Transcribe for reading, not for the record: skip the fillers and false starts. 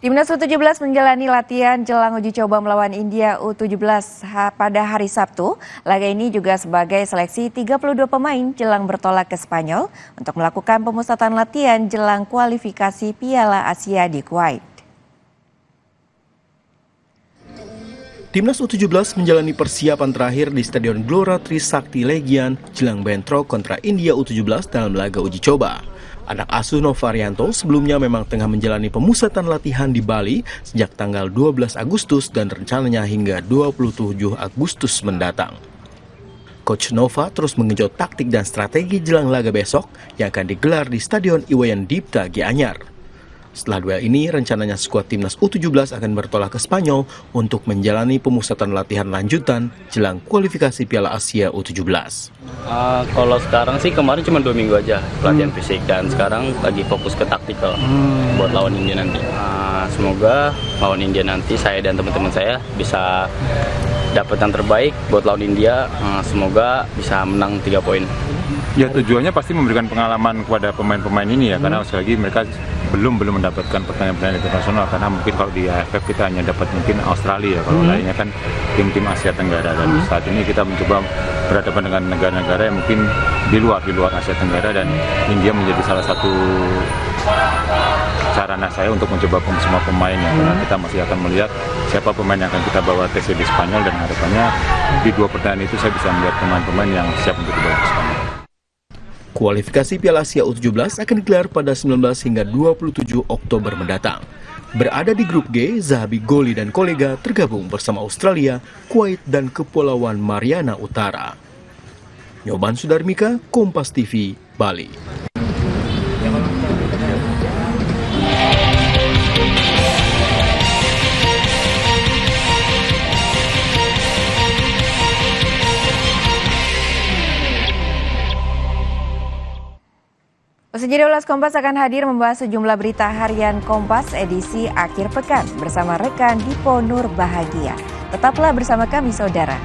Timnas U17 menjalani latihan jelang uji coba melawan India U17 pada hari Sabtu. Laga ini juga sebagai seleksi 32 pemain jelang bertolak ke Spanyol untuk melakukan pemusatan latihan jelang kualifikasi Piala Asia di Kuwait. Timnas U17 menjalani persiapan terakhir di Stadion Gelora Trisakti Legian jelang bentrok kontra India U17 dalam laga uji coba. Anak asuh Novarianto sebelumnya memang tengah menjalani pemusatan latihan di Bali sejak tanggal 12 Agustus dan rencananya hingga 27 Agustus mendatang. Coach Nova terus mengejut taktik dan strategi jelang laga besok yang akan digelar di Stadion Iwayan Dipta Gianyar. Setelah duel ini, rencananya skuad Timnas U17 akan bertolak ke Spanyol untuk menjalani pemusatan latihan lanjutan jelang kualifikasi Piala Asia U17. Kalau sekarang sih kemarin cuma 2 minggu aja latihan fisik dan sekarang lagi fokus ke taktikal buat lawan India nanti. Semoga lawan India nanti saya dan teman-teman saya bisa dapat yang terbaik buat lawan India. Semoga bisa menang 3 poin. Ya, tujuannya pasti memberikan pengalaman kepada pemain-pemain ini ya, karena sekali lagi mereka belum mendapatkan pertandingan internasional, karena mungkin kalau di AFF kita hanya dapat mungkin Australia, kalau lainnya kan tim-tim Asia Tenggara, dan saat ini kita mencoba berhadapan dengan negara-negara yang mungkin di luar Asia Tenggara, dan India menjadi salah satu sarana saya untuk mencoba semua pemain ya, karena kita masih akan melihat siapa pemain yang akan kita bawa tes di Spanyol, dan harapannya di 2 pertandingan itu saya bisa melihat pemain-pemain yang siap untuk dibawa ke Spanyol. Kualifikasi Piala Asia U17 akan digelar pada 19 hingga 27 Oktober mendatang. Berada di grup G, Zahabi Goli dan kolega tergabung bersama Australia, Kuwait, dan Kepulauan Mariana Utara. Nyoman Sudarmika, Kompas TV, Bali. Usai jeda, Kompas akan hadir membahas sejumlah berita harian Kompas edisi akhir pekan bersama rekan Dipo Nur Bahagia. Tetaplah bersama kami, saudara.